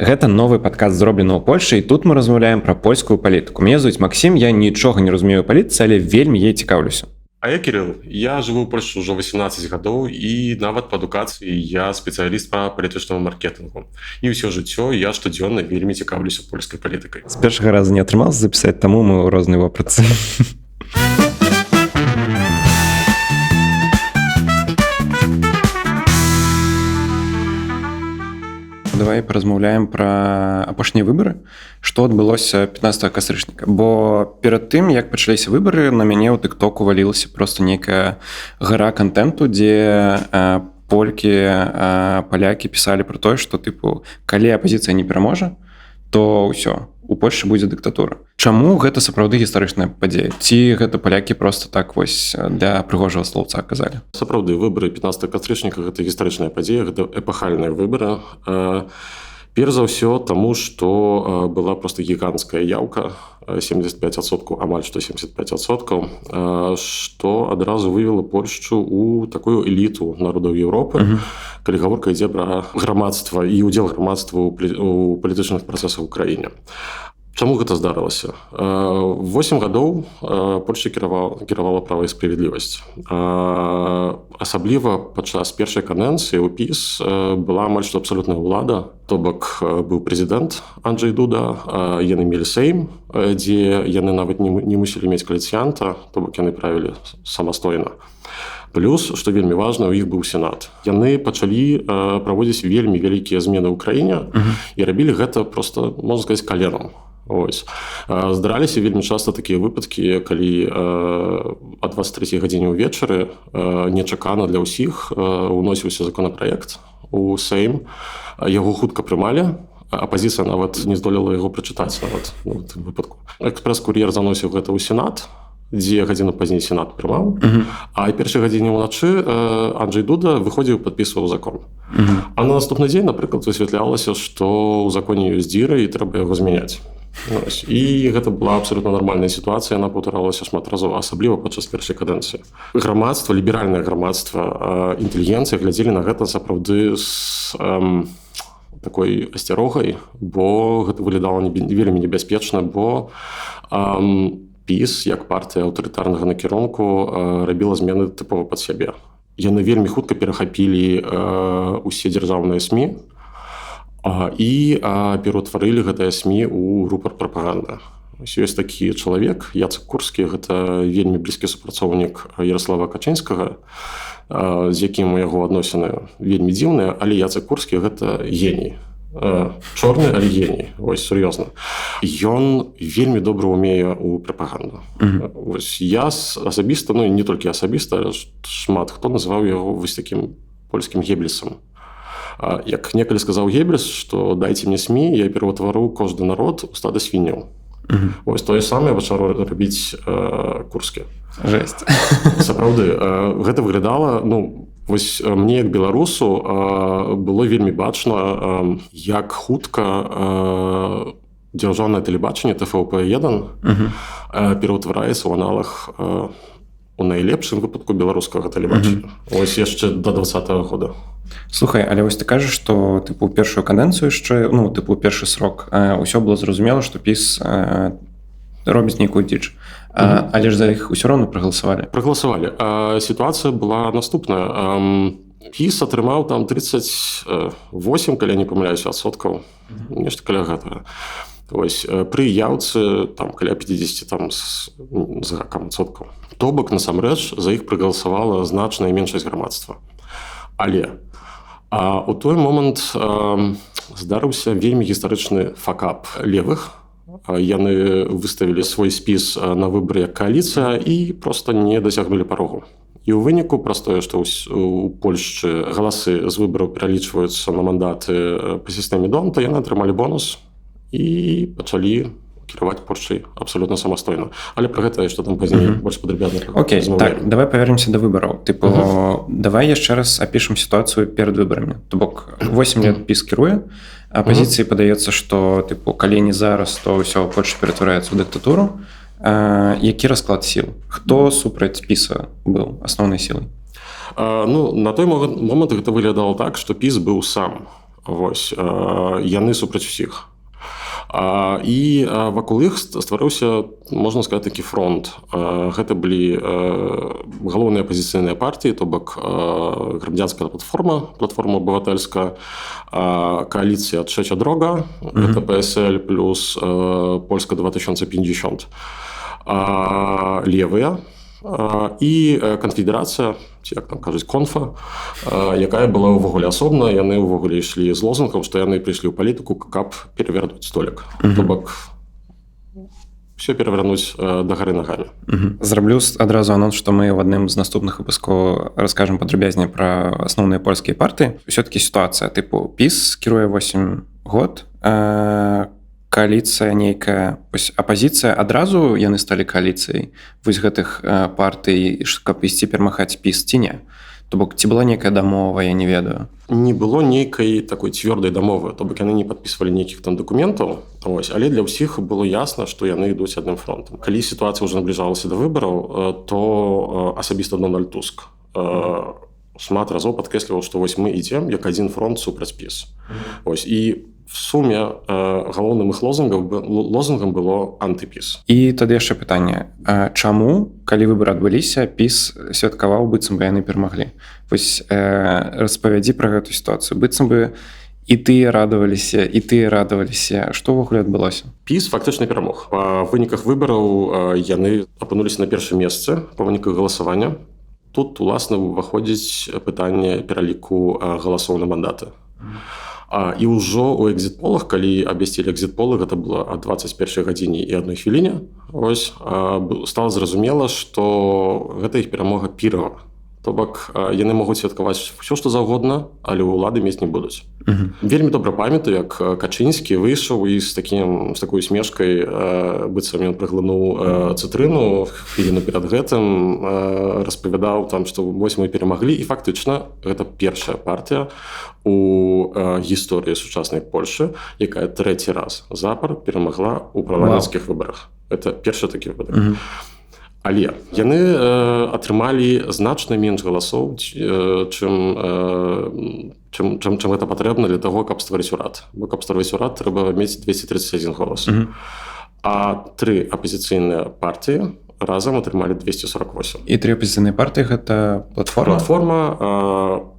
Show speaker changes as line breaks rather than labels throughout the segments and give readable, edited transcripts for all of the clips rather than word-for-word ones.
Гэта новы падкаст зроблены ў Польшчы, і тут мы размаўляем пра польскую палітыку. Мяне зовут Максім, я нічога не разумею палітыцы, але вельмі ей цікаўлюся.
А я Кирилл, я жыву ў Польшчы ўжо 18 гадоў і нават па адукацыі я спецыяліст па палітычнаму маркетынгу. І ўсё жыццё я штодзённа вельмі цікаўлюся польскай палітыкай.
З першага раза не атрымалася запісаць, таму мы ў рознай вопратцы. Давай паразмаўляем пра апошнія выбары, што адбылося 15 кастрычніка. Бо перад тым, як пачаліся выбары, на мяне ў тыктоку валілася проста нейкая гара кантэнту, дзе полькі, палякі пісалі пра тое, што тыпу, калі апазіцыя не пераможа, то ўсё, у Польшчы будзе дыктатура. Чаму гэта сапраўды гістарычная падзея? Ці гэта палякі проста так вось для прыгожага слоўца казалі?
Сапраўды, выбары 15 кастрычніка – гэта гістарычная падзея, гэта эпахальныя выбары. Перш за ўсё, таму, што была проста гіганцкая яўка, 75%, амаль што 75%, што адразу вывела Польшчу ў такую эліту народаў Еўропы, калі гаворка ідзе пра грамадства і ўдзел грамадства ў палітычных працэсах у краіне. Чаму гэта здарылася? 8 гадоў Польшча кіравала права і справядлівасць. Асабліва падчас першай кадэнцыі ў ПіС была амаль што абсалютная ўлада. То бок быў прэзідэнт Анджэй Дуда, яны мелі Сейм, дзе яны нават не мусілі мець каліцыянта, то бок яны правілі самастойна. Плюс, што вельмі важна, у іх быў Сенат. Яны пачалі праводзіць вельмі вялікія змены ў краіне і рабілі гэта проста, можна сказаць, каленам. Ось. Здараліся вельмі часта такія выпадкі, калі о 23 гадзіне ўвечары нечакана для ўсіх уносіўся законапраект у Сейм. Яго хутка прымалі, апазіцыя нават не здолела яго прачытаць нават у гэтым выпадку. Экспрэс-кур'ер заносіў гэта ў Сенат, дзе гадзіну пазней Сенат прымаў, а першай гадзіне ўначы Анджэй Дуда выходзіў і падпісваў закон. А на наступны дзень, напрыклад, высвятлялася, што ў законе ёсць дзіра і трэба яго змяняць. І гэта была абсолютно нармальная сітуацыя, яна паўтаралася шмат разоў, асабліва падчас першай кадэнцыі. Грамадства, ліберальнае грамадства, інтэлігенцыя глядзелі на гэта сапраўды з такой асцярогай, бо гэта выглядала вельмі небяспечна, бо ПіС, як партыя аўтарытарнага накірунку, рабіла змены тыпова пад сябе. Яны вельмі хутка перахапілі ўсе дзяржаўныя СМІ, і пераўтварылі гэтыя СМІ ў рупар прапаганды. Ёсць такі чалавек, Яцек Курскі, гэта вельмі блізкі супрацоўнік Ярослава Качынскага, з якім у яго адносіны вельмі дзіўныя, але Яцек Курскі – гэта геній. Чорны, але геній. Вось, сур'ёзна. Ён вельмі добра ўмее ў прапаганду. Вось, я асабіста, ну не толькі асабіста, шмат хто называў яго вось такім польскім Геббельсам. Як некалі сказаў Геббельс, што дайце мне СМІ, я пераўтвару кожны народ у стада свінняў. Вось тое самае пачаў рабіць Курскі.
Жесть.
Сапраўды, гэта выглядала, ну, вось мне, як беларусу, было вельмі бачна, як хутка дзяржаўнае тэлебачанне ТФП-1 пераўтвараецца ў аналаг у найлепшым выпадку беларускага тэлебачання. Ось яшчэ да 20-го года.
Слухай, але вось ты кажаш, што тыпу першую кадэнцыю яшчэ, ну, тыпу першы срок, ўсё было зразумела, што ПіС робіць нейкую дзіч. Але ж за іх ўсё роўна прагаласавалі.
Прагаласавалі. Сітуацыя была наступная. ПіС атрымаў там 38, калі не памыляюся, адсоткаў. Нешта каля гэтага. Ось, пры яўцы там каля 50 там з гакам адсоткаў. То бок, насамрэч, за іх прагаласавала значная меншасць грамадства. Але у той момант здарыўся вельмі гістарычны факап левых. Яны выставілі свой спіс на выбары як кааліцыя і проста не дасягнулі парогу. І ў выніку праз тое, што ў Польшчы галасы з выбараў пералічваюцца на мандаты па сістэме Донта, яны атрымалі бонус і пачалі кіраваць Польшчай абсолютно самастойна. Але пра гэта яшчэ там пазней больш падрабязна.
Окей, так, давай павернемся да выбараў. Тыпу, давай яшчэ раз апішам сітуацыю перад выбарамі. То бок, 8 лет ПіС кіруе, апазіцыі падаецца, што тыпу, калі не зараз, то ўсё Польшча ператвараецца ў дыктатуру. Які расклад сіл? Хто супраць ПіСа быў асноўнай сілай?
Ну, на той момант гэта выглядало так, што ПіС быў сам Вось, яны супраць усіх. І вакол іх стварыўся, можна сказаць, такі фронт. Гэта былі галоўныя апазіцыйныя партыі, то бок грамадзянская платформа абывательская, коаліцыя «Трzecia droga», гэта ПСЛ плюс Польска 2050, левыя, і канфедэрацыя, ці як там кажуць, конфа, якая была ўвогуле асобна. Яны ўвогуле ішлі з лозунгам, што яны прыйшлі ў палітыку, каб перавярнуць столік. То бок все перавярнуць да гары нагамі.
Зраблю адразу анонс, што мы ў адным з наступных выпускаў раскажам падрабязней пра асноўныя польскія партыі. Усё-такі сітуацыя тыпу ПіС кіруе 8 год, коаліцыя нейкая, апазіцыя адразу яны сталі коаліцыяй вось гэтых партый, каб ісці перамагаць ПіС ці не? То бок ці была нейкая дамова, я не ведаю.
Не было нейкай такой цвёрдай дамовы, то бок яны не падпісвалі нейкіх там дакументаў, але для ўсіх было ясна, што яны ідуць адным фронтам. Калі сітуацыя ўжо набліжалася да выбараў, то асабіста Дональд Туск шмат разоў падкрэсліваў, што вось мы ідзем як адзін фронт супраць ПіС. І в суме галоўным іх лозунгам было антыпіс.
І тады яшчэ пытанне. Чаму, калі выбары адбыліся, ПіС святкаваў, быццам бы яны перамаглі? Вось распавядзі пра гэту сітуацыю. Быццам бы і тыя радаваліся, і тыя радаваліся. Што ўвогуле адбылося?
ПіС фактычна перамог. Па выніках выбараў яны апынуліся на першым месцы па выніках галасавання. Тут, уласна, уваходзіць пытанне пераліку галасоў на мандаты. І ўжо ў экзіт-полах, калі абвясцілі экзіт-полы, гэта было о 21 гадзіне і 1 хвіліне, стала зразумела, што гэта іх перамога пірава. То бок яны могуць святкаваць ўсё, што заўгодна, але ўлады мець не будуць. Вельмі добра памятаю, як Качынскі выйшаў і з такой усмешкай, быццам ён праглынуў цытрыну, хвіліну перад гэтым распавядаў, што вось мы перамаглі, і фактычна гэта першая партыя у гісторыі сучаснай Польшы, якая 3-й раз запар перамагла ў парламенцкіх выбарах. Это першы такі выпадак. Але яны атрымалі значна менш галасоў, чым гэта патрэбна для таго, каб стварыць урад. Бо каб стварыць урад, трэба мець 231 голас. А 3 апазіцыйныя партыі разам атрымалі 248.
І 3 апазіцыйныя партыі гэта платформа?
Платформа,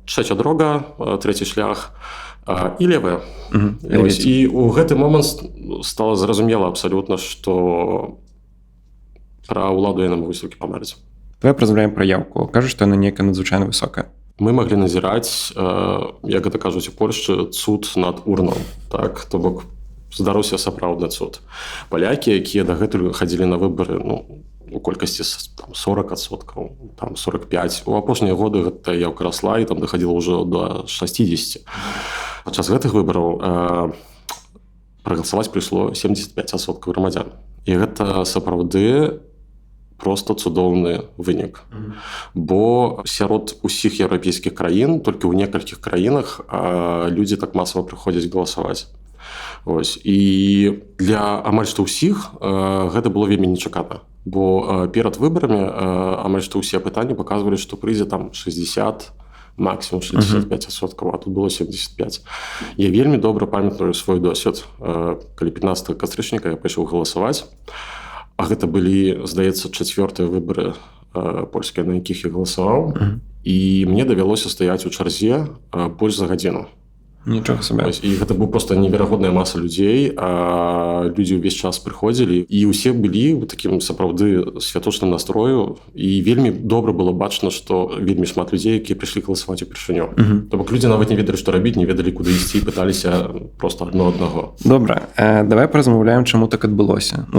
«Трzecia droga», «Трэці шлях» і левая. І ў гэты момант стала зразумела абсалютна, што пра ўладу яны могуць толькі памерыць.
Давай празмаўляем пра яўку. Кажуць, што яна нейкая надзвычайна высокая.
Мы маглі назіраць, як гэта кажуць у Польшчы, цуд над урнам. Так, то бок здарыўся сапраўдны цуд. Палякі, якія дагэтуль хадзілі на выбары, у колькасці 40%, 45%. У апошнія годы гэта яўка расла і там дахадзіла ўжо до 60%. Падчас гэтых выбараў прагаласаваць прыйшло 75% грамадзян. І гэта сапраўды просто цудоўны вынік. Бо сярод усіх еўрапейскіх краін, толькі ў некалькіх краінах людзі так масава прыходзяць галасаваць. І для амаль што ўсіх гэта было вельмі нечакана. Бо перад выбарамі амаль што ўсе апытанні паказвалі, што прыйдзе там 60%, максимум 65%, а тут было 75%. Я вельмі добра памятаю свой досвед. Калі 15 кастрычніка я пайшоў галасаваць, а гэта былі, здаецца, 4-тыя выбары польскія, на якіх я галасаваў, і мне давялося стаяць у чарзе больш за гадзіну.
Нічога сабе.
І гэта быў проста неверагодная маса людзей, людзі ўвесь час прыходзілі, і ўсе былі ў такім сапраўды святочным настрою, і вельмі добра было бачна, што вельмі шмат людзей, якія прыйшлі галасаваць упершыню. То бок людзі нават не ведалі, што рабіць, не ведалі, куды ісці, пыталіся проста адно аднаго.
Добра, давай паразмаўляем, чаму так адбылося.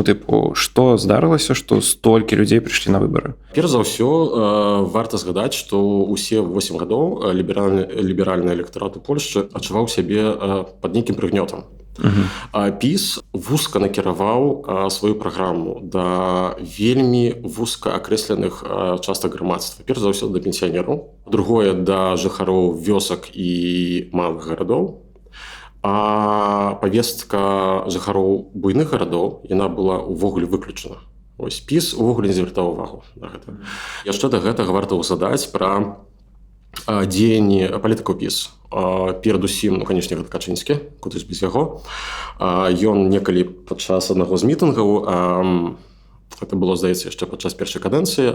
Што здарылася, што столькі людзей прыйшлі на выбары?
Перш за ўсё, варта згадаць, што ўсе 8 гадоў ліберальны электарат у Польшчы адчуваў сябе пад нейкім прыгнётам. ПіС вузка накіраваў сваю праграму да вельмі вузка акрэсленых частак грамадства. Перш за ўсё да пенсіянераў, другое да жыхароў вёсак і малых гарадоў. А павестка жыхароў буйных гарадоў, яна была ўвогуле выключана. ПіС увогуле не звяртаў увагу на гэта. Яшчэ да гэтага варта ўзгадаць пра дзеянні палітыкаў ПіС. Перадусім, ну, канешне, гэта Качынскі, куды ж без яго. Ён некалі падчас аднаго з мітынгаў, это было, здаецца, яшчэ падчас першай кадэнцыі,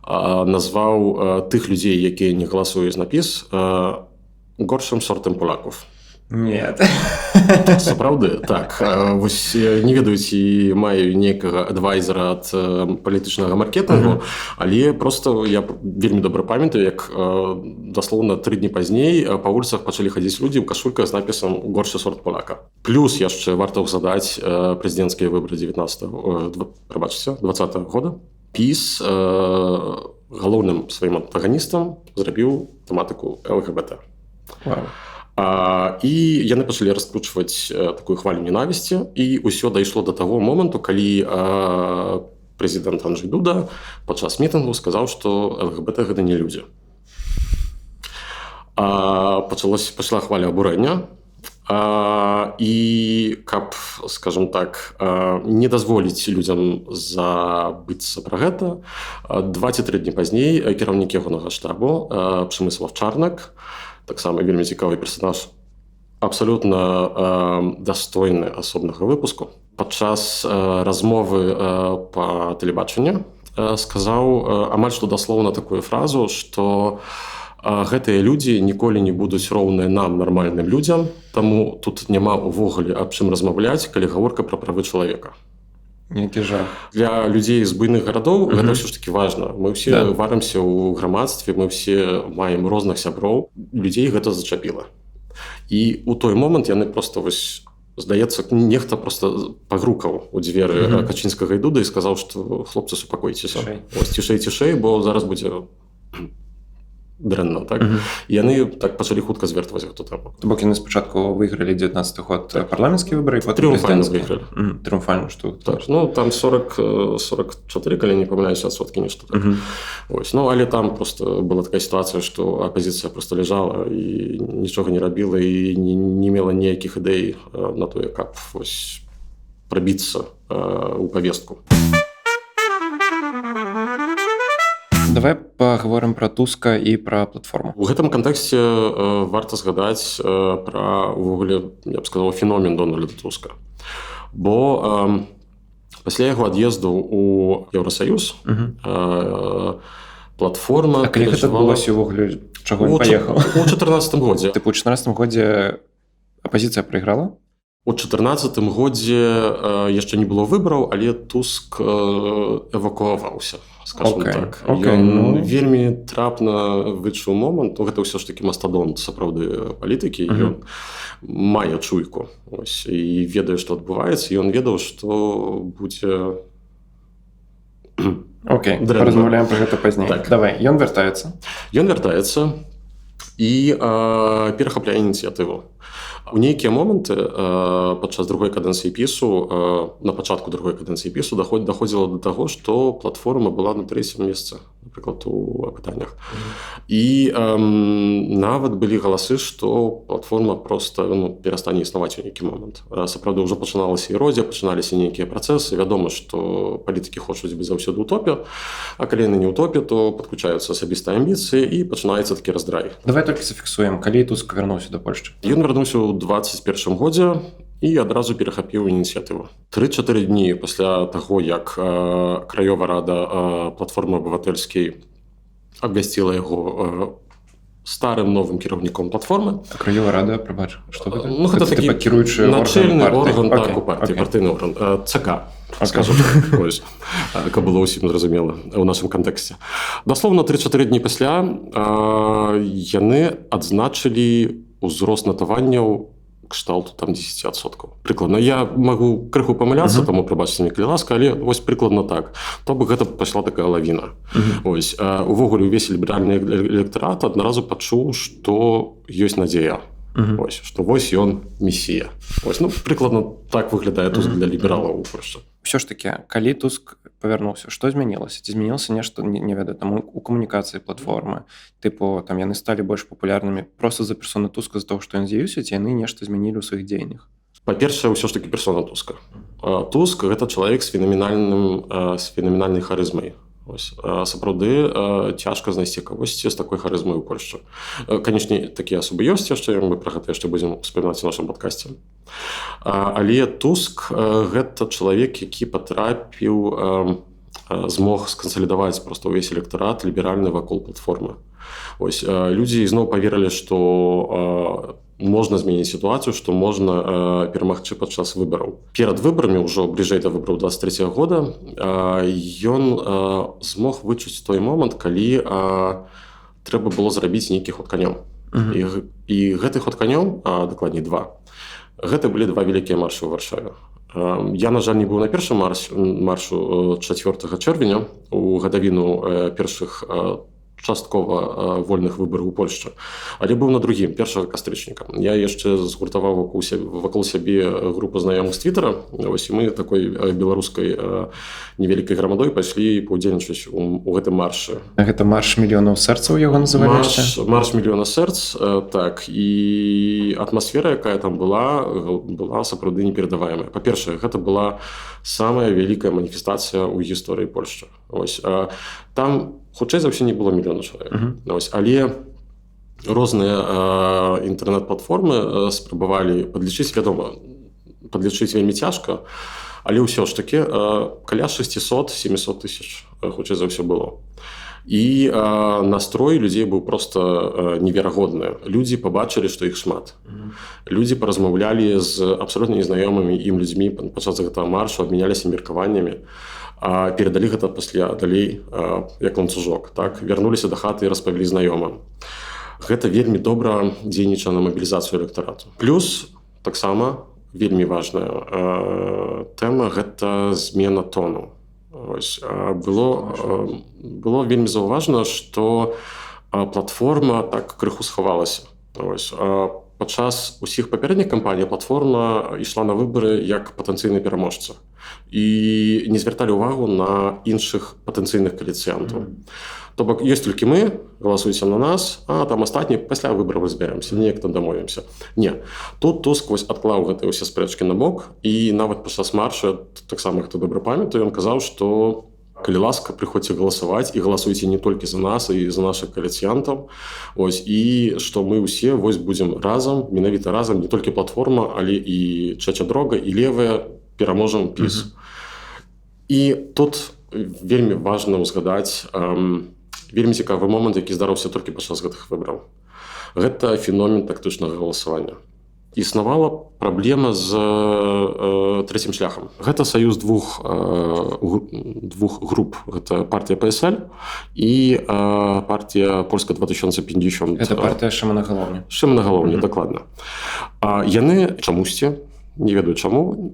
назваў тых людзей, якія не галасуюць на ПіС, горшым сортам полякаў.
Нет.
Сапраўды, так. Вось не ведаю, ці маю нейкага адвайзера ад палітычнага маркетынгу, але просто я вельмі добра памятаю, як даслоўна 3 дні пазней па вуліцах пачалі хадзіць людзі ў кашульках з напісам «Горшы сорт поляка». Плюс яшчэ варта ўзгадаць прэзідэнцкія выбары 2020 года. ПіС галоўным сваім антаганістам зрабіў тэматыку ЛГБТ.
Вау.
І яны пачалі раскручваць такую хвалю ненавісці, і ўсё дайшло да таго моманту, калі прэзідэнт Анджэй Дуда падчас мітынгу сказаў, што ЛГБТ гэта не людзі. Пачала хваля абурэння, і каб, скажам так, не дазволіць людзям забыцца пра гэта, 2 ці 3 дні пазней кіраўнік ягонага штабу Przemysław Czarnek, таксама вельмі цікавы персонаж, абсалютна дастойны асобнага выпуску, падчас размовы па тэлебачанні сказаў амаль што даслоўна такую фразу, што гэтыя людзі ніколі не будуць роўныя нам, нармальным людзям, таму тут няма ўвогуле аб чым размаўляць, калі гаворка пра правы чалавека.
Які жах.
Для людзей з буйных гарадоў гэта ўсё ж такі важна. Мы ўсе варымся ў грамадстве, мы ўсе маем розных сяброў. Людзей гэта зачапіла. І ў той момант яны проста, вось, здаецца, нехта проста пагрукаў у дзверы Качынскага і Дуды і сказаў, што хлопцы, супакойцеся. Вось, цішэй, бо зараз будзе дрэнна, так? І яны так пачалі хутка звертваць гэту тэму.
То бок яны спачатку выйгралі 19-й год парламенцкія выбары, і потым
трыумфальна
прэзідэнцкія.
выйгралі.
Трыумфальна, што?
Так, ну, там 44, калі не памыляюся, адсоткі нешта так. Ось, ну, але там просто была такая сітуацыя, што апазіцыя просто ляжала і нічога не рабіла і не мела ніякіх ідэй на тое, каб вось прабіцца ў павестку.
Давай паговорым пра Туска і пра платформу.
У гэтым кантэксце варта згадаць пра, увогуле, я б сказаў, феномен Дональда Туска. Бо пасля яго ад'езду ў Еўрасаюз платформа...
А калі гэта адбылося ўвогуле, чаго не паехаў?
У 2014 годзе.
Тыпу, у 2014 годзе апазіцыя прайграла?
У 2014 годзе яшчэ не было выбараў, але Туск эвакуаваўся, скажем так. Ён вельмі трапна вычуў момант, гэта ўсё ж такі мастадонт сапраўды палітыкі, ён мае чуйку, ось, і ведае, што адбываецца, і ён ведаў, што будзе
Окей, паразмаўляем пра гэта пазней. Давай, ён вяртаецца.
Ён вяртаецца і перахапляе ініцыятыву. У нейкія моманты падчас другой кадэнцыі ПіСу, на пачатку другой кадэнцыі ПіСу даходзіла да таго, што платформа была на 3-м месцы, напрыклад, у апытаннях. І нават былі галасы, што платформа проста перастане існаваць у нейкі момант. Сапраўды, ўжо пачыналася эрозія, пачыналіся нейкія працэсы. Вядома, што палітыкі хочуць быць заўсёды ўтопе, а калі яны не ўтопе, то падключаюцца асабістыя амбіцыі і пачынаецца такі раздрай.
Давай толькі зафіксуем, калі Туск вярнуўся да Польшчы.
Ён вярнуўся ў 2021 годзе і адразу перахапіў ініцыятыву. 3-4 дні пасля таго, як краёвая рада платформы абыватэльскай абвясціла яго старым новым кіраўніком платформы.
А краёвая рада, прабач, што гэта?
Ну, гэта такі начальны орган у партыі, партыйны орган, ЦК, скажам, каб было ўсім зразумела ў нашым кантэксце. Даслоўна 3-4 дні пасля яны адзначылі ўзрост натаванняў кшталту там 10%. Прыкладна. Я магу крыху памыляцца, таму прабачце мне, калі ласка, але вось прыкладна так. То бы гэта пайшла такая лавіна. Ось, увогуле увесь ліберальны электарат аднаразу пачуў, што ёсць надзея. Ось, што вось ён месія. Ось, ну, прыкладна так выглядае Туск для лібералаў у Польшчы.
Усё ж такі, калі Туск павярнуўся, што змянілася? Ці змянілася нешта, не ведаю, там у камунікацыі платформы? Тыпу, там яны сталі больш папулярнымі проста за персоны Туска з-за таго, што ён з'явіўся, ці яны нешта змянілі ў сваіх дзеяннях?
Па-першае, ўсё ж такі персона Туска. Туск – гэта чалавек з фенаменальнай харызмай. Сапраўды цяжка знайсці кагосьці з такой харызмай у Польшчы. Канечне, такія асобы ёсць яшчэ, мы пра гэта яшчэ будзем успамінаць у нашым падкасці. Але Туск гэта чалавек, які патрапіў, змог скансалідаваць проста ўвесь электарат ліберальны вакол платформы. Людзі ізноў паверылі, што можна змяніць сітуацыю, што можна перамагчы падчас выбараў. Перад выбарамі, ўжо бліжэй да выбараў 23 года, ён змог вычуць той момант, калі трэба было зрабіць нейкі ход канём. І гэты ход канём, дакладней два, гэта былі два вялікія маршы ў Варшаве. Я, на жаль, не быў на першым маршу 4 чэрвеня у гадавіну першых часткова вольных выбараў у Польшчы, але быў на другім, 1 кастрычніка. Я яшчэ згуртаваў вакол сябе групу знаёмых з Твіттера, і мы такой беларускай невялікай грамадой пайшлі паўдзельнічаць у гэтым маршы.
Гэта марш мільёнаў сэрцаў яго называлі яшчэ?
Марш мільёна сэрц, так, і атмасфера, якая там была сапраўды неперадаваемая. Па-першае, гэта была самая вялікая маніфестацыя ў гісторыі Польшчы. Там хутчэй за ўсё не было мільёна чалавек. Але розныя інтэрнэт-платформы спрабавалі падлічыць, вядома, падлічыць вельмі цяжка, але ўсё ж такі каля 600-700 тысяч хутчэй за ўсё было. І настрой людзей быў проста неверагодны. Людзі пабачылі, што іх шмат. Людзі паразмаўлялі з абсалютна незнаёмымі ім людзьмі падчас гэтага маршу, абмяняліся меркаваннямі, перадалі гэта пасля далей як ланцужок, так, вярнуліся да хаты і распавялі знаёмым. Гэта вельмі добра дзейнічае на мабілізацыю электарату. Плюс таксама вельмі важная тэма гэта змена тону. Было вельмі заўважна, што платформа так крыху схавалася. Падчас усіх папярэдніх кампаній платформа ішла на выбары як патэнцыйны пераможца і не звярталі ўвагу на іншых патэнцыйных кааліцыянтаў. То бок, ёсць толькі мы, галасуйце на нас, а там астатнія пасля выбараў разбяремся, неяк там дамовімся. Не. Тут Туск адклаў гэтыя ўсе спрэчкі на бок, і нават падчас марша, таксама хто добра памятае, ён казаў, што калі ласка, прыходзьце галасаваць і галасуйце не толькі за нас і за нашых кааліцыянтаў, і што мы ўсе будзем разам, менавіта разам, не толькі платформа, але і Чэча Дрога, і левая, пераможам ПіС. І тут вельмі важна ўзгадаць вельмі цікавы момант, які здарыўся толькі падчас гэтых выбараў. Гэта феномен тактычнага галасавання. Існавала праблема з трэцім шляхам. Гэта саюз двух груп. Гэта партія ПСЛ і партія Польска 2050.
Гэта партія Шымона Галоўні.
Шымона Галоўні, дакладна. Яны чамусьці, не ведаю чаму,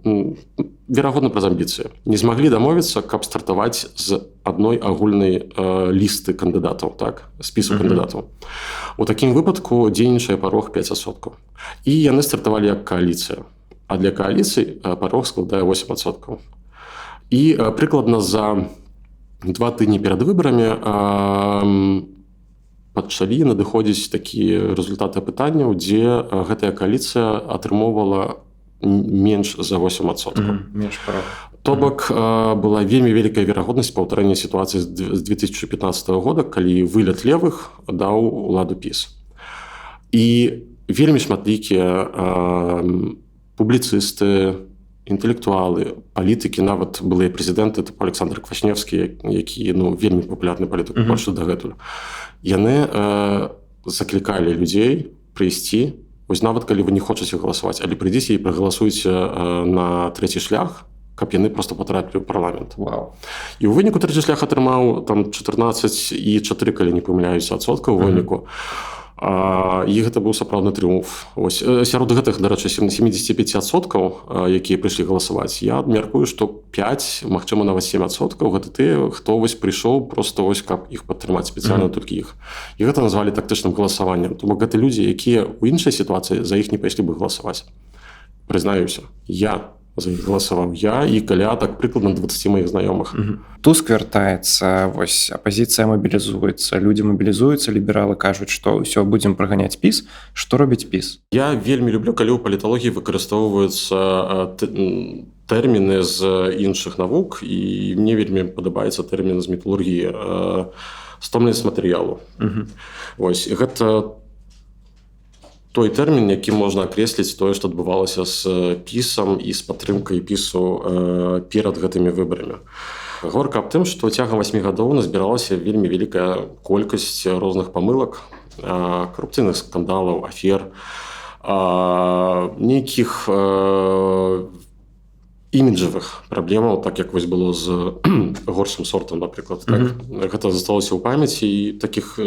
верагодна праз амбіцыі, не змаглі дамовіцца, каб стартаваць з адной агульнай лісты кандыдатаў, так, спісу кандыдатаў. У такім выпадку дзейнічае парог 5%. І яны стартавалі як кааліцыя. А для кааліцый парог складае 8%. І прыкладна за 2 тыдні перад выбарамі пачалі надыходзіць такія рэзультаты апытанняў, дзе гэтая кааліцыя атрымоўвала менш за 8%.
Менш парог.
То бок была вельмі вялікая верагоднасць паўтарэння сітуацыі з 2015 года, калі вылет левых даў уладу ПіС. І вельмі шматлікія публіцысты, інтэлектуалы, палітыкі, нават былыя прэзідэнты, тыпу Александр Квашневскі, які вельмі папулярны палітык у Польшчы дагэтуль. Яны заклікалі людзей прыйсці, нават калі вы не хочаце галасаваць, але прыйдзіце і прагаласуйце на трэці шлях, каб яны проста патрапілі ў парламент. І ў выніку трэці шлях атрымаў 14,4, калі не памыляюся, адсоткаў у выніку. І гэта быў сапраўдны трыумф. Сярод гэтых, дарэчы, 75%, якія прыйшлі галасаваць, я абмяркую, што 5, магчыма, нават 7% гэта тыя, хто прыйшоў проста каб іх падтрымаць, спецыяльна толькі іх. І гэта назвалі тактычным галасаваннем. Тому гэта людзі, якія ў іншай сітуацыі за іх не пайшлі бы галасаваць. Прызнаюся, я за іх галасаваў. Я і каля так прыкладна 20 маіх знаёмых.
Туск вяртаецца, апазіцыя мабілізуецца, людзі мабілізуюцца, лібералы кажуць, што ўсё, будзем праганяць ПіС. Што робіць ПіС?
Я вельмі люблю, калі ў паліталогіі выкарыстоўваюцца тэрміны з іншых навук, і мне вельмі падабаецца тэрмін з металургіі, стомленасць матэрыялу. Вось, гэта той тэрмін, якім можна акрэсліць тое, што адбывалася з пісам і з падтрымкай пісу перад гэтымі выбарамі. Гаворка аб тым, што цягам 8 гадоў назбіралася вельмі вялікая колькасць розных памылак, карупцыйных скандалаў, афер, нейкіх іміджавых праблемаў, так як вось было з горшым сортам, напрыклад. Так? Гэта засталося ў памяці, і такіх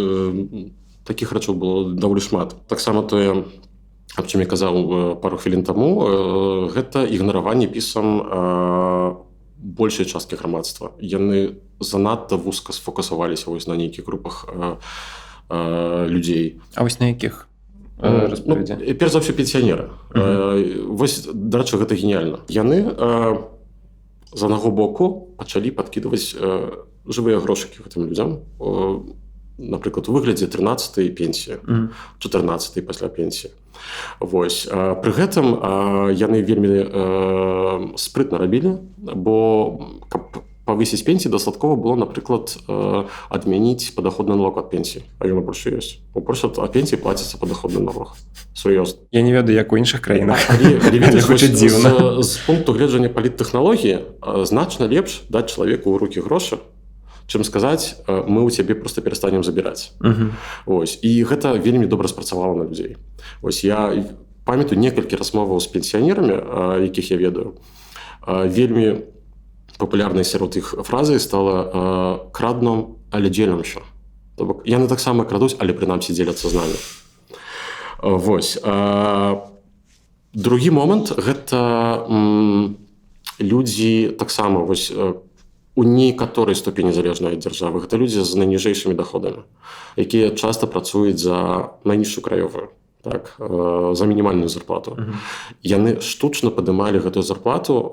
рэчаў было даволі шмат. Таксама тое, аб чым я казаў пару хвілін таму, гэта ігнараванне пісам большай часткі грамадства. Яны занадта вузка сфокусаваліся вось на нейкіх групах людзей.
А вось на якіх?
Перш за ўсё пенсіянеры. Вось, дарэчы, гэта геніяльна. Яны з аднаго боку пачалі падкідваць жывыя грошыкі гэтым людзям, напрыклад, у выглядзе 13-й пенсіі, 14-й пасля пенсіі. Вось. Пры гэтым яны вельмі спрытна рабілі, бо каб павысіць пенсіі, дастаткова было, напрыклад, адмяніць падаходны налог ад пенсіі. А ён у Польшчы ёсць. У Польшчы ад пенсіі плаціцца падаходны налог. Сур'ёзна.
Я не ведаю, як у іншых краінах.
З пункту гледжання паліттэхналогіі значна лепш даць чалавеку ў рукі грошы, чым сказаць, мы ў цябе проста перастанем забіраць. Ось. І гэта вельмі добра спрацавала на людзей. Ось. Я памятаю некалькі размоваў з пенсіянерамі, якіх я ведаю. Вельмі папулярнай сярод іх фразай стала «крадном, але дзелімся». То бок, яны таксама крадуць, але прынамсі дзеляцца з намі. Вось. Другі момант – гэта людзі таксама вось у некаторай ступені залежныя ад дзяржавы. Гэта людзі з найніжэйшымі доходамі, якія часта працуюць за найніжшую краёвую, так, за мінімальную зарплату. Яны штучна падымалі гэтую зарплату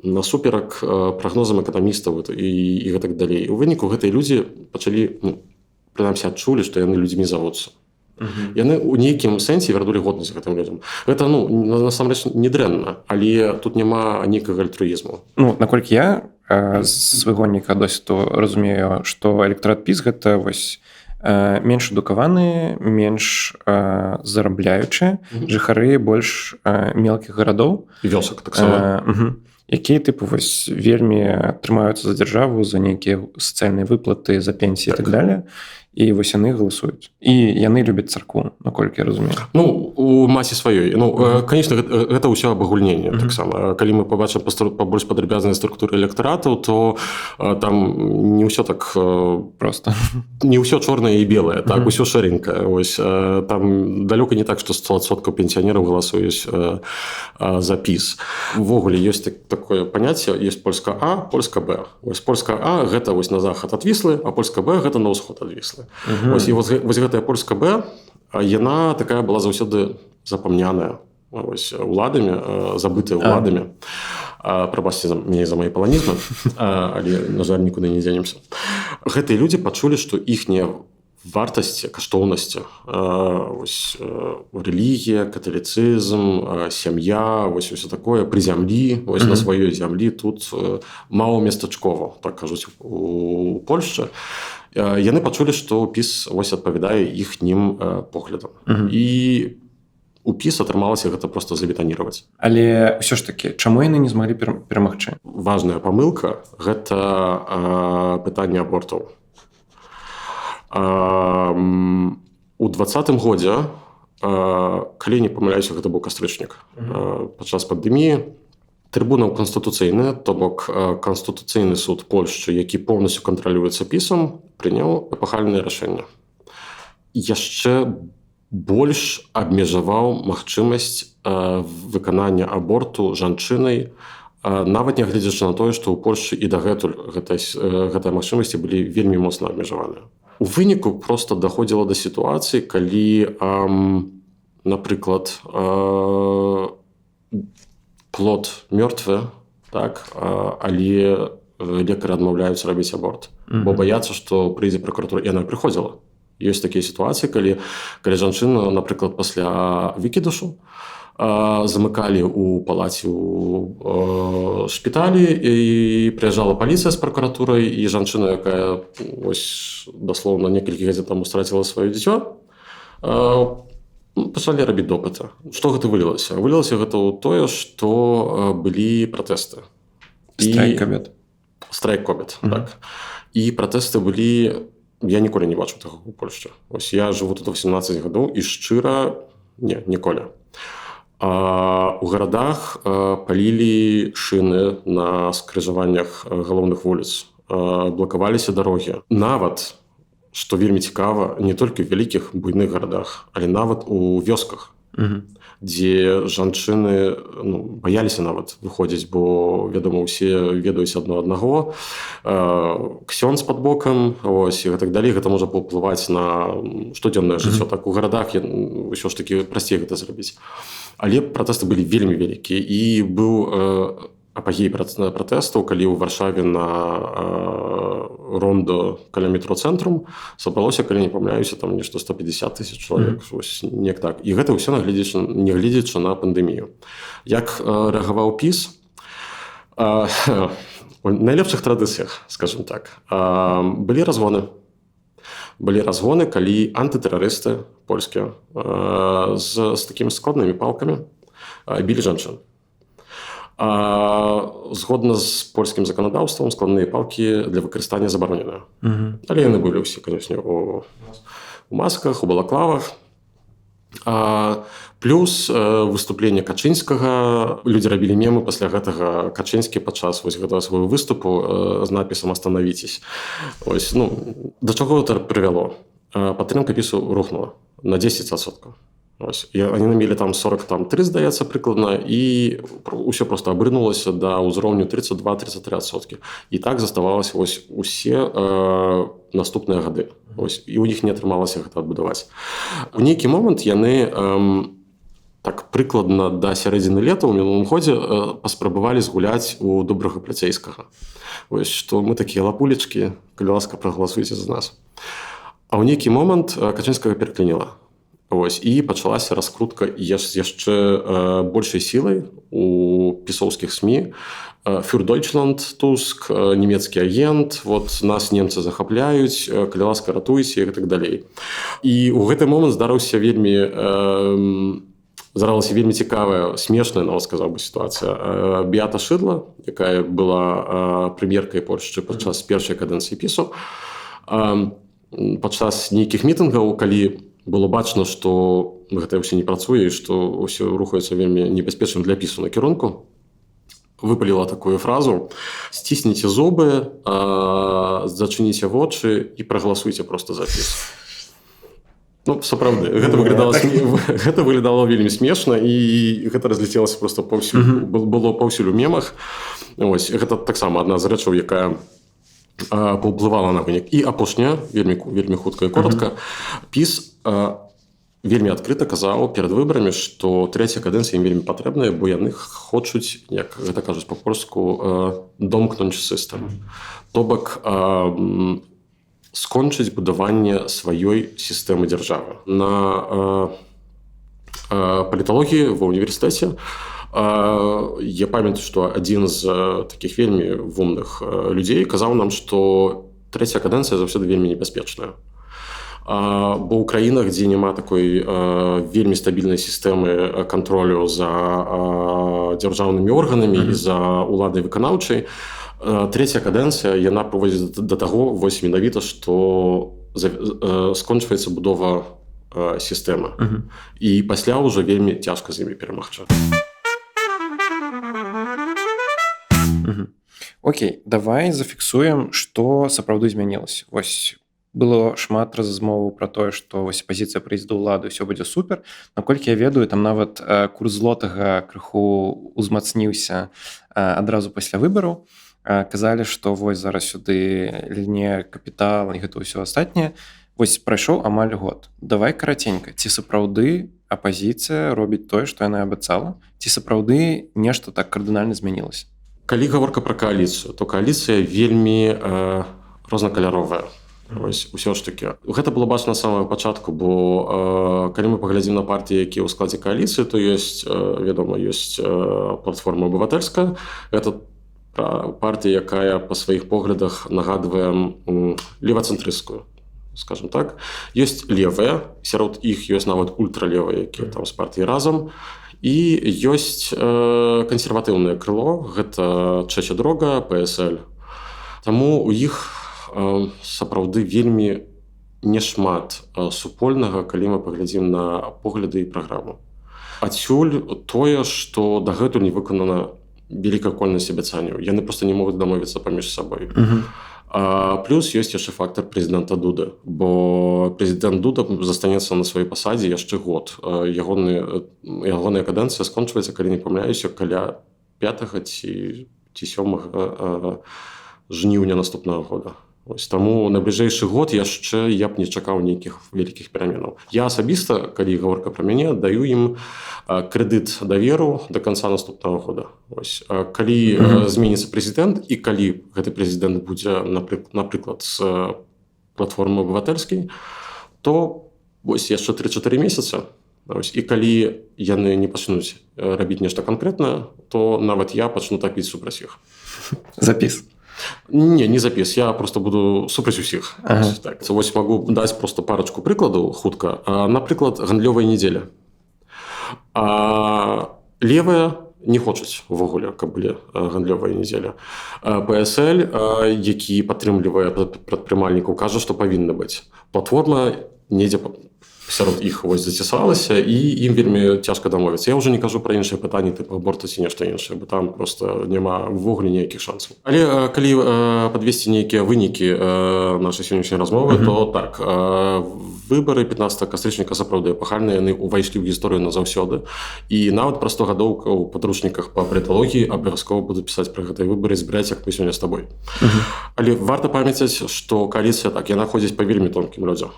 насуперак прагнозам эканамістаў і гэтак далей. У выніку гэтыя людзі пачалі, прынамсі, адчулі, што яны людзьмі завуцца. Яны ў нейкім сэнсе вярнулі годнасць гэтым людзям. Гэта, насамрэч, не дрэнна, але тут няма нейкага альтруізму.
Наколькі я з свайго нейкага досведу разумею, што электарат ПіС гэта вось менш адукаваны, менш зарабляючы, жыхары больш мелкіх гарадоў.
І вёсак таксама.
Якія тыпу вось вельмі трымаюцца за дзяржаву, за нейкія сацыяльныя выплаты, за пенсіі і так далее. І вось яны галасуюць. І яны любяць царкву, наколькі я разумею.
У масе сваёй. Канечна, гэта ўсё абагульненне таксама. Калі мы пабачым пабольш падрабязныя структуры электаратаў, то там не ўсё так
проста.
Не ўсё чорнае і белае, так, усё шэренькае. Вось там далёка не так, што 100% пенсіянераў галасуюць за ПіС. Увогуле ёсць такое паняцце, ёсць польска А, польска Б. Вось польска А гэта вось на захад ад Віслы, а польска Б гэта на ўсход ад Віслы. Вось, і вось гэтая польска Б, яна такая была заўсёды запамняная уладамі, забытая уладамі. Прабачце мяне за мае паланізмы, але, на жаль, нікуды не дзенемся. Гэтыя людзі пачулі, што іхнія вартасці, каштоўнасці, рэлігія, каталіцызм, сям'я, вось усё такое, пры зямлі, вось на сваёй зямлі тут маламестачкова, так кажуць у Польшчы. Яны пачулі, што ПіС вось адпавядае іхнім поглядам. І у ПіС атрымалася гэта проста забетаніраваць.
Але ўсё ж такі, чаму яны не змаглі перамагчы?
Важная памылка – гэта пытанне абортаў. У 2020 годзе, калі не памыляюся, гэта быў кастрычнік, падчас пандэміі, трыбунал канстытуцыйны, то бок Канстытуцыйны суд Польшчы, які поўнасцю кантралюецца ПіСам, прыняў эпахальнае рашэнне. Яшчэ больш абмежаваў магчымасць выканання аборту жанчынай, нават нягледзячы на тое, што ў Польшчы і дагэтуль гэтыя магчымасці былі вельмі моцна абмежаваныя. У выніку проста даходзіла да сітуацыі, калі, напрыклад, плод мёртвы, так, але лекары адмаўляюцца рабіць аборт, бо баяцца, што прыйдзе пракуратура. Яна прыходзіла. Ёсць такія сітуацыі, калі жанчына, напрыклад, пасля выкідышу замыкалі ў палаце ў шпіталі, і прыязджала паліцыя з пракуратурай, і жанчына, якая вось даслоўна некалькі гадзін таму страціла сваё дзіцё, пачалі рабіць допыты. Што гэта вылілася? Вылілася гэта ў тое, што былі пратэсты.
Страйк кабет.
Страйк кобет, так. І пратэсты былі... Я ніколі не бачу таго ў Польшчы. Вось я жыву тут 18 гадоў, і шчыра... Не, ніколі. У гарадах палілі шыны на скрыжаваннях галоўных вуліц, блакаваліся дарогі. Нават, што вельмі цікава, не толькі ў вялікіх буйных гарадах, але нават у вёсках, дзе жанчыны баяліся нават выходзіць, бо, вядома, ўсе ведаюць адно аднаго, ксёндз пад бокам, ось, і гэтак далей. Гэта можа паўплываць на штодзённае жыццё. Так, у гарадах ўсё ж такі прасцей гэта зрабіць. Але пратэсты былі вельмі вялікія, і быў апагей пратэстаў, калі ў Варшаве на рондо каля метро Цэнтрум сабралося, калі не памыляюся, там нешта 150 000 чалавек, неяк так. І гэта ўсё нягледзячы на пандэмію. Як рэагаваў ПІС? У найлепшых традыцыях, скажем так, былі разгоны. Былі разгоны, калі антытэрарысты польскія з такімі складнымі палкамі білі жанчын. Згодна з польскім заканадаўствам, складныя палкі для выкарыстання забароненыя. Але яны былі ўсе, канечне, у масках, у балаклавах. Плюс выступленне Качынскага. Людзі рабілі мемы пасля гэтага. Качынскі падчас вось гэтага свайго выступу з надпісам «Остановитесь». Ось, да чаго гэта прывяло? Падтрымка ПІСу рухнула на 10%. Ось. І яны мелі там 43, здаецца, прыкладна, і ўсё проста абрынулася да ўзроўню 32-33%. І так заставалася вось усе наступныя гады. Ось. І ў іх не атрымалася гэта адбудаваць. У нейкі момант яны так прыкладна да сярэдзіны лета ў мінулым годзе паспрабавалі згуляць у добрага пляцейскага. Ось, што мы такія лапулечкі, калі ласка, прагаласуйце за нас. А ў нейкі момант Качынскага пераклініла. Ось, і пачалася раскрутка яшчэ большай сілай у пісоўскіх СМІ. Фюр Дойчланд, Туск, нямецкі агент, вот нас немцы захапляюць, калі ласка, ратуйце, і так далей. І ў гэты момант здаралася вельмі цікавая, смешная, нават сказаў бы, сітуацыя. Беата Шыдла, якая была прэм'еркай Польшчы падчас першай кадэнцыі ПІСу, падчас нейкіх мітынгаў, калі было бачна, што гэта ўсё не працуе і што ўсё рухаецца вельмі небяспечным для ПІСу накірунку, выпаліла такую фразу: «Сцісніце зубы, зачыніце вочы і прагаласуйце проста за ПІС». Сапраўды, гэта выглядала вельмі смешна, і гэта разляцелася проста паўсюль, было паўсюль у мемах. Ось, гэта таксама адна з рэчаў, якая паўплывала на вынік. І апошняя, вельмі хутка і коротка, ПІС вельмі адкрыта казаў перад выбарамі, што трэцяя кадэнцыя ім вельмі патрэбная, бо яны хочуць, як гэта кажуць па-польску, домкнуць сістэму. То бок, скончыць будаванне сваёй сістэмы дзяржавы. На паліталогіі ва ўніверсітэце я памятаю, што адзін з такіх вельмі вумных людзей казаў нам, што трэцяя кадэнцыя заўсёды вельмі небяспечная. Бо ў краінах, дзе няма такой вельмі стабільнай сістэмы кантролю за дзяржаўнымі органамі і за уладай выканаўчай, трэцяя кадэнцыя, яна прыводзіць да таго, вось менавіта, што скончваецца будова сістэмы. І пасля ўжо вельмі цяжка з імі перамагчы.
Окей, давай зафіксуем, што сапраўды змянілася. Вось было шмат размоваў пра тое, што вось пазіцыя прыезду ўлады, ўсё будзе супер. Наколькі я ведаю, там нават курс злотага крыху узмацніўся адразу пасля выбараў. Казалі, што вось зараз сюды ліне капітал і гэта ўсё астатняе. Вось прайшоў амаль год. Давай караценька, ці сапраўды апазіцыя робіць тое, што яна абяцала? Ці сапраўды нешта так кардынальна змянілася?
Калі гаворка пра кааліцыю, то кааліцыя вельмі рознакаляровая. Вось, усё ж такі. Гэта было бачна на самого пачатку, бо калі мы паглядзім на партыі, якія ў складзе кааліцыі, то ёсць, вядома, ёсць платформа абывательская. Гэта партія, якая па сваіх поглядах нагадвае левацэнтрысцкую, скажем так. Ёсць левыя, сярод іх ёсць нават ультралевыя, якія там з партыі разам. І ёсць кансерватыўнае крыло, гэта Чэча Дрога, ПСЛ. Таму у іх сапраўды вельмі няшмат супольнага, калі мы паглядзім на погляды і праграму. Адсюль тое, што дагэтуль не выканана вялікая колькасць абяцанняў. Яны проста не могуць дамовіцца паміж сабой. Плюс ёсць яшчэ фактар прэзідэнта Дуды, бо прэзідэнт Дуда застанецца на сваёй пасадзе яшчэ год. Ягоная кадэнцыя скончваецца, калі не памыляюся, каля 5 ці 7 жніўня наступнага года. Ось, таму на бліжэйшы год яшчэ я б не чакаў нейкіх вялікіх пераменаў. Я асабіста, калі гаворка пра мяне, даю ім крэдыт даверу да канца наступнага года. Ось, калі зменіцца прэзідэнт і калі гэты прэзідэнт будзе, напрыклад, з платформы абывательскай, то вось яшчэ 3-4 месяца. Ось, і калі яны не пачнуць рабіць нешта канкрэтнае, то нават я пачну тапіць супраць іх.
Запіс.
Не запіс, я просто буду супраць усіх. Так. Вось магу даць просто парачку прыкладаў хутка. Напрыклад, гандлёвая нядзеля. Левыя не хочуць увогуле, каб былі гандлёвая нядзеля. ПСЛ, які падтрымлівае прадпрымальнікаў, кажа, што павінна быць. Платформа недзе сярод іх зацісалася, і ім вельмі цяжка дамовіцца. Я ўжо не кажу пра іншыя пытанні, тыпу аборта ці нешта іншае, бо там проста няма ўвогуле ніякіх шансаў. Але калі падвесці нейкія вынікі нашай сённяшняй размовы, то так, выбары 15 кастрычніка сапраўды эпахальныя, яны ўвайшлі ў гісторыю назаўсёды. І нават пра 100 гадоў у падручніках па брыталогіі абавязкова буду пісаць пра гэтыя выбары, збіраць, як мы сёння з табой. Але варта памятаць, што кааліцыя так, яна ходзіць па вельмі тонкім лёдзе.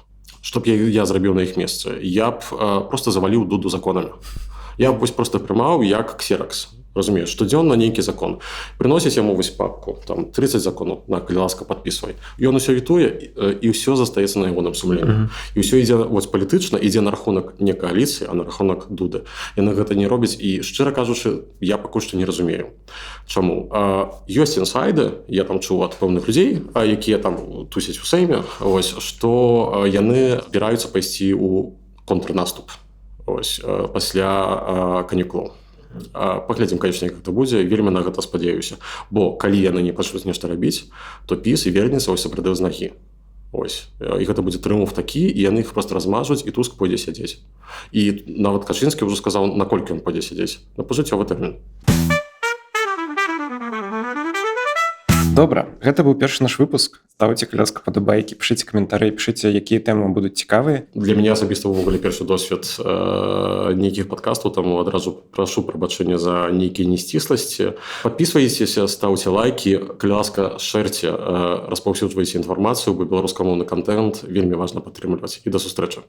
Што б я зрабіў на іх месцы? Я б просто заваліў Дуду законамі. Я б просто прымаў як ксеракс. Разумееш, штодзённа нейкі закон. Прыносіць яму вось папку, там 30 законаў, на, калі ласка, падпісвай. Ён усё вітуе, і ўсё застаецца на ягоным сумленні. І ўсё ідзе палітычна, ідзе на рахунак не кааліцыі, а на рахунак Дуды. Яны гэта не робяць, і, шчыра кажучы, я пакуль што не разумею. Чаму? Ёсць інсайды, я там чуў ад пэўных людзей, якія там тусяць у Сейме, што яны збіраюцца пайсці ў контрнаступ пасля канікулаў. Паглядзім, канечне, як гэта будзе, вельмі на гэта спадзяюся. Бо калі яны не пачнуць нешта рабіць, то піс і вернецца сапраўды з нагі. І гэта будзе трыумф такі, і яны іх проста размажуць, і Туск пойдзе сядзець. І нават Качынскі ўжо сказаў, наколькі ён пойдзе сядзець. На пажыццёвы тэрмін.
Добра, гэта быў першы наш выпуск. Ставце, калі ласка, падабайкі, пішыце каментары, пішыце, якія тэмы будуць цікавыя.
Для мяне асабіста ўвогуле першы досвед нейкіх падкастаў, таму адразу прашу прабачэння за нейкія несцісласці. Падпісвайцеся, стаўце лайкі, калі ласка, шэрце, распаўсюджвайце інфармацыю, бо беларускамоўны кантэнт вельмі важна падтрымліваць. І да сустрэчы.